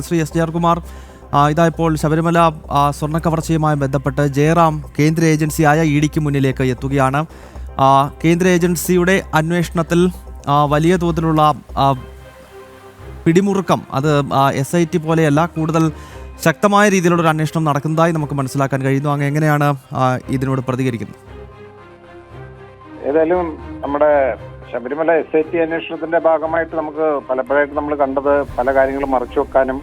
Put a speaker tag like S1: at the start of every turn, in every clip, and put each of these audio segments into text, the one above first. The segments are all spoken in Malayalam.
S1: ശ്രീ എസ് ജയകുമാർ, ഇതാ ഇപ്പോൾ ശബരിമല സ്വർണ്ണക്കവർച്ചയുമായി ബന്ധപ്പെട്ട് ജയറാം കേന്ദ്ര ഏജൻസിയായ ഇഡിക്ക് മുന്നിലേക്ക് എത്തുകയാണ്. കേന്ദ്ര ഏജൻസിയുടെ അന്വേഷണത്തിൽ വലിയ തോതിലുള്ള പിടിമുറുക്കം, അത് SIT പോലെയല്ല, കൂടുതൽ ശക്തമായ രീതിയിലുള്ളൊരു അന്വേഷണം നടക്കുന്നതായി നമുക്ക് മനസ്സിലാക്കാൻ കഴിയുന്നു. അങ്ങ് എങ്ങനെയാണ് ഇതിനോട് പ്രതികരിക്കുന്നത്?
S2: ഏതായാലും നമ്മുടെ ശബരിമല SIT അന്വേഷണത്തിന്റെ ഭാഗമായിട്ട് നമുക്ക് പലപ്പോഴായിട്ട് നമ്മൾ കണ്ടത് പല കാര്യങ്ങളും മറച്ചു വെക്കാനും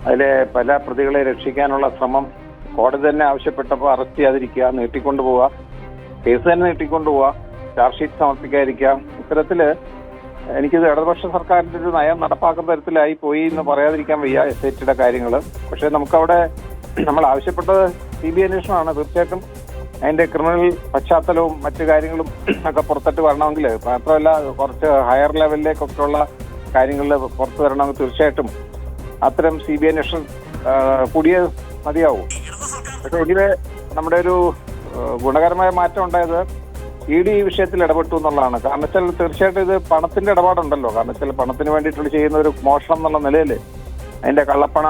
S2: അതിലെ പല പ്രതികളെ രക്ഷിക്കാനുള്ള ശ്രമം, കോടതി തന്നെ ആവശ്യപ്പെട്ടപ്പോൾ അറസ്റ്റ് ചെയ്യാതിരിക്കുക, നീട്ടിക്കൊണ്ടുപോവുക, കേസ് തന്നെ നീട്ടിക്കൊണ്ടുപോവുക, ചാർജ് ഷീറ്റ് സമർപ്പിക്കാതിരിക്കുക, ഇത്തരത്തില് എനിക്കിത് ഇടതുപക്ഷ സർക്കാരിന്റെ ഒരു നയം നടപ്പാക്കുന്ന തരത്തിലായി പോയി എന്ന് പറയാതിരിക്കാൻ വയ്യ SITയുടെ കാര്യങ്ങൾ. പക്ഷെ നമുക്കവിടെ നമ്മൾ ആവശ്യപ്പെട്ടത് CBI അന്വേഷണമാണ്. തീർച്ചയായിട്ടും അതിന്റെ ക്രിമിനൽ പശ്ചാത്തലവും മറ്റു കാര്യങ്ങളും ഒക്കെ പുറത്തിട്ട് വരണമെങ്കിൽ, മാത്രമല്ല കുറച്ച് ഹയർ ലെവലിലേക്കൊക്കെയുള്ള കാര്യങ്ങളിൽ പുറത്തു വരണമെങ്കിൽ തീർച്ചയായിട്ടും അത്തരം CBI അന്വേഷണം കൂടിയേ മതിയാവും. പക്ഷെ ഇതില് നമ്മുടെ ഒരു ഗുണകരമായ മാറ്റം ഉണ്ടായത് ED ഈ വിഷയത്തിൽ ഇടപെട്ടു എന്നുള്ളതാണ്. കാരണം വെച്ചാൽ തീർച്ചയായിട്ടും ഇത് പണത്തിന്റെ ഇടപാടുണ്ടല്ലോ. കാരണം വെച്ചാൽ പണത്തിന് വേണ്ടിയിട്ടുള്ള ചെയ്യുന്ന ഒരു മോഷണം എന്നുള്ള നിലയിൽ അതിന്റെ കള്ളപ്പണ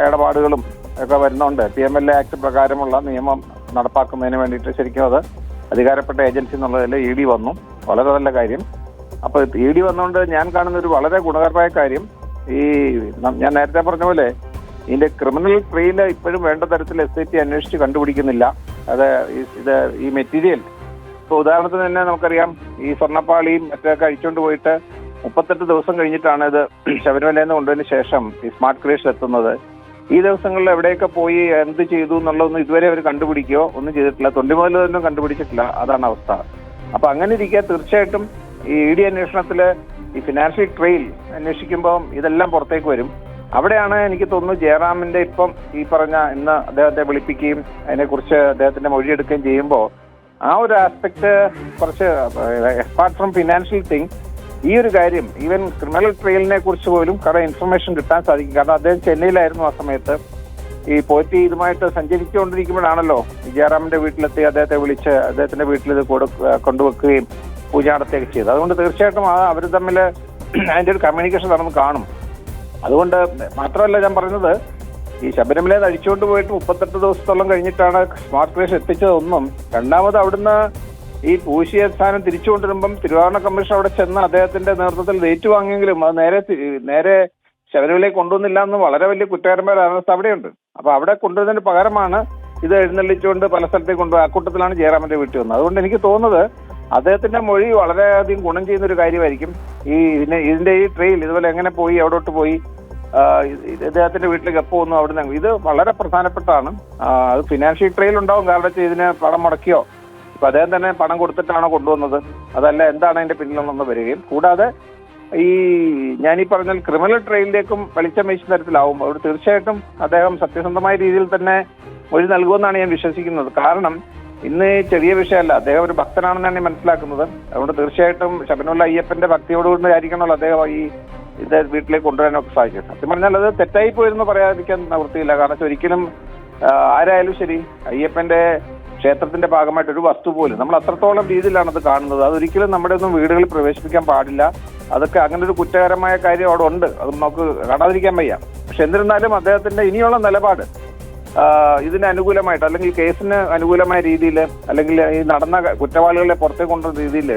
S2: ഇടപാടുകളും ഒക്കെ വരുന്നുണ്ട്. PMLA ആക്ട് പ്രകാരമുള്ള നിയമം നടപ്പാക്കുന്നതിന് വേണ്ടിയിട്ട് ശരിക്കും അത് അധികാരപ്പെട്ട ഏജൻസി എന്നുള്ളതിൽ ED വന്നു. വളരെ നല്ല കാര്യം. അപ്പൊ ED വന്നുകൊണ്ട് ഞാൻ കാണുന്ന ഒരു വളരെ ഗുണകരമായ കാര്യം, ഈ ഞാൻ നേരത്തെ പറഞ്ഞ പോലെ ഇതിന്റെ ക്രിമിനൽ ട്രെയിൽ ഇപ്പോഴും വേണ്ട തരത്തിൽ SIT അന്വേഷിച്ച് കണ്ടുപിടിക്കുന്നില്ല. അത് ഈ മെറ്റീരിയൽ ഇപ്പൊ ഉദാഹരണത്തിന് തന്നെ നമുക്കറിയാം, ഈ സ്വർണ്ണപ്പാളിയും മറ്റൊക്കെ അഴിച്ചുകൊണ്ട് പോയിട്ട് 38 ദിവസം കഴിഞ്ഞിട്ടാണ് ഇത് ശബരിമലയിൽ നിന്ന് കൊണ്ടുവന്നതിന് ശേഷം ഈ സ്മാർട്ട് ക്രേഷ് എത്തുന്നത്. ഈ ദിവസങ്ങളിൽ എവിടെയൊക്കെ പോയി എന്ത് ചെയ്തു എന്നുള്ളതൊന്നും ഇതുവരെ അവർ കണ്ടുപിടിക്കുകയോ ഒന്നും ചെയ്തിട്ടില്ല. തൊണ്ടിമുതൽ തന്നെ കണ്ടുപിടിച്ചിട്ടില്ല. അതാണ് അവസ്ഥ. അപ്പൊ അങ്ങനെ ഇരിക്കുക തീർച്ചയായിട്ടും ഈ ED അന്വേഷണത്തില് ഈ ഫിനാൻഷ്യൽ ട്രെയിൽ അന്വേഷിക്കുമ്പോൾ ഇതെല്ലാം പുറത്തേക്ക് വരും. അവിടെയാണ് എനിക്ക് തോന്നുന്നു ജയറാമിന്റെ ഇപ്പം ഈ പറഞ്ഞ ഇന്ന് അദ്ദേഹത്തെ വിളിപ്പിക്കുകയും അതിനെക്കുറിച്ച് അദ്ദേഹത്തിന്റെ മൊഴിയെടുക്കുകയും ചെയ്യുമ്പോൾ ആ ഒരു ആസ്പെക്ട് കുറച്ച് അപ്പാർട്ട് ഫ്രം ഫിനാൻഷ്യൽ തിങ്, ഈ ഒരു കാര്യം ഈവൻ ക്രിമിനൽ ട്രെയിലിനെ കുറിച്ച് പോലും കുറെ ഇൻഫർമേഷൻ കിട്ടാൻ സാധിക്കും. കാരണം അദ്ദേഹം ചെന്നൈയിലായിരുന്നു ആ സമയത്ത്. ഈ പോറ്റി ഇതുമായിട്ട് സഞ്ചരിച്ചുകൊണ്ടിരിക്കുമ്പോഴാണല്ലോ ജയറാമിന്റെ വീട്ടിലെത്തി അദ്ദേഹത്തെ വിളിച്ച് അദ്ദേഹത്തിന്റെ വീട്ടിൽ ഇത് കൊണ്ടുവെക്കുകയും പൂജ നടത്തുകയൊക്കെ ചെയ്തു. അതുകൊണ്ട് തീർച്ചയായിട്ടും അവർ തമ്മിൽ അതിന്റെ ഒരു കമ്മ്യൂണിക്കേഷൻ നടന്ന് കാണും. അതുകൊണ്ട് മാത്രമല്ല ഞാൻ പറഞ്ഞത്, ഈ ശബരിമലയിൽ അഴിച്ചുകൊണ്ട് പോയിട്ട് 38 ദിവസത്തോളം കഴിഞ്ഞിട്ടാണ് സ്മാർട്ട് ക്രേഷ് എത്തിച്ചതൊന്നും. രണ്ടാമത് അവിടുന്ന് ഈ പൂശിയ സ്ഥാനം തിരിച്ചു കൊണ്ടുവരുമ്പം തിരുവാഭരണ കമ്മീഷൻ അവിടെ ചെന്ന് അദ്ദേഹത്തിന്റെ നേതൃത്വത്തിൽ ഏറ്റുവാങ്ങിയെങ്കിലും അത് നേരെ ശബരിമലയിൽ കൊണ്ടുവന്നില്ല എന്ന് വളരെ വലിയ കുറ്റകരമായ അവസ്ഥ അവിടെയുണ്ട്. അപ്പൊ അവിടെ കൊണ്ടുവന്നതിന് പകരമാണ് ഇത് എഴുന്നള്ളിച്ചുകൊണ്ട് പല സ്ഥലത്തേക്ക് കൊണ്ടുപോയി. അക്കൂട്ടത്തിലാണ് ജയറാമിന്റെ വീട്ടിൽ വന്നത്. അതുകൊണ്ട് എനിക്ക് തോന്നുന്നത് അദ്ദേഹത്തിന്റെ മൊഴി വളരെയധികം ഗുണം ചെയ്യുന്ന ഒരു കാര്യമായിരിക്കും. ഇതിന്റെ ഈ ട്രെയിൽ ഇതുപോലെ എങ്ങനെ പോയി, എവിടോട്ട് പോയി, ഇദ്ദേഹത്തിന്റെ വീട്ടിലേക്ക് എപ്പോ വന്നു, അവിടെ നിന്ന് ഇത് വളരെ പ്രധാനപ്പെട്ടാണ്. അത് ഫിനാൻഷ്യൽ ട്രെയിൽ ഉണ്ടാവും. കാരണം ഇതിന് പണം മുടക്കിയോ, ഇപ്പൊ അദ്ദേഹം തന്നെ പണം കൊടുത്തിട്ടാണോ കൊണ്ടുവന്നത്, അതല്ല എന്താണ് അതിന്റെ പിന്നിലെന്ന് വരികയും, കൂടാതെ ഈ ഞാനീ പറഞ്ഞ ക്രിമിനൽ ട്രെയിലിലേക്കും വെളിച്ചം വീശുന്ന തരത്തിലാവും. അവിടെ തീർച്ചയായിട്ടും അദ്ദേഹം സത്യസന്ധമായ രീതിയിൽ തന്നെ മൊഴി നൽകുമെന്നാണ് ഞാൻ വിശ്വസിക്കുന്നത്. കാരണം ഇന്ന് ചെറിയ വിഷയമല്ല, അദ്ദേഹം ഒരു ഭക്തനാണെന്നാണ് ഞാൻ മനസ്സിലാക്കുന്നത്. അതുകൊണ്ട് തീർച്ചയായിട്ടും ശബരിമല അയ്യപ്പന്റെ ഭക്തിയോടുകൂടി ആയിരിക്കണമല്ലോ അദ്ദേഹം ഈ ഇത് വീട്ടിലേക്ക് കൊണ്ടുവരാനൊക്കെ സാധിക്കും. സത്യം പറഞ്ഞാൽ അത് തെറ്റായി പോയെന്ന് പറയാതിരിക്കാൻ നിവൃത്തിയില്ല. കാരണം ഒരിക്കലും ആരായാലും ശരി, അയ്യപ്പന്റെ ക്ഷേത്രത്തിന്റെ ഭാഗമായിട്ട് ഒരു വസ്തു പോലും നമ്മൾ അത്രത്തോളം രീതിയിലാണ് അത് കാണുന്നത്. അതൊരിക്കലും നമ്മുടെ ഒന്നും വീടുകളിൽ പ്രവേശിപ്പിക്കാൻ പാടില്ല. അതൊക്കെ അങ്ങനെ ഒരു കുറ്റകരമായ കാര്യം അവിടെ ഉണ്ട്. അത് നമുക്ക് കാണാതിരിക്കാൻ വയ്യ. പക്ഷെ എന്നിരുന്നാലും അദ്ദേഹത്തിന്റെ ഇനിയുള്ള നിലപാട് ഇതിന് അനുകൂലമായിട്ട്, അല്ലെങ്കിൽ കേസിന് അനുകൂലമായ രീതിയിൽ, അല്ലെങ്കിൽ ഈ നടന്ന കുറ്റവാളികളെ പുറത്തേക്ക് കൊണ്ടുവന്ന രീതിയിൽ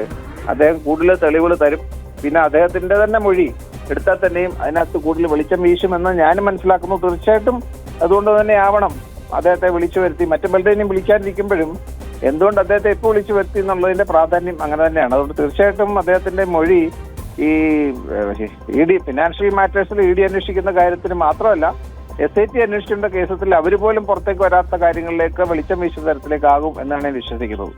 S2: അദ്ദേഹം കൂടുതൽ തെളിവുകൾ തരും. പിന്നെ അദ്ദേഹത്തിന്റെ തന്നെ മൊഴി എടുത്താൽ തന്നെയും അതിനകത്ത് കൂടുതൽ വെളിച്ചം വീശുമെന്ന് ഞാനും മനസ്സിലാക്കുന്നു. തീർച്ചയായിട്ടും അതുകൊണ്ട് തന്നെ ആവണം അദ്ദേഹത്തെ വിളിച്ചു വരുത്തി. മറ്റു പലരെയും വിളിക്കാതിരിക്കുമ്പോഴും എന്തുകൊണ്ട് അദ്ദേഹത്തെ എപ്പോൾ വിളിച്ചു വരുത്തി എന്നുള്ളതിന്റെ പ്രാധാന്യം അങ്ങനെ തന്നെയാണ്. അതുകൊണ്ട് തീർച്ചയായിട്ടും അദ്ദേഹത്തിന്റെ മൊഴി ഈ ED ഫിനാൻഷ്യൽ മാറ്റേഴ്സിൽ ED അന്വേഷിക്കുന്ന കാര്യത്തിന് മാത്രമല്ല, SIT അന്വേഷിക്കേണ്ട കേസത്തിൽ അവർ പോലും പുറത്തേക്ക് വരാത്ത കാര്യങ്ങളിലേക്ക് വെളിച്ചം വീശുന്ന തരത്തിലേക്കാകും എന്നാണ് ഞാൻ വിശ്വസിക്കുന്നത്.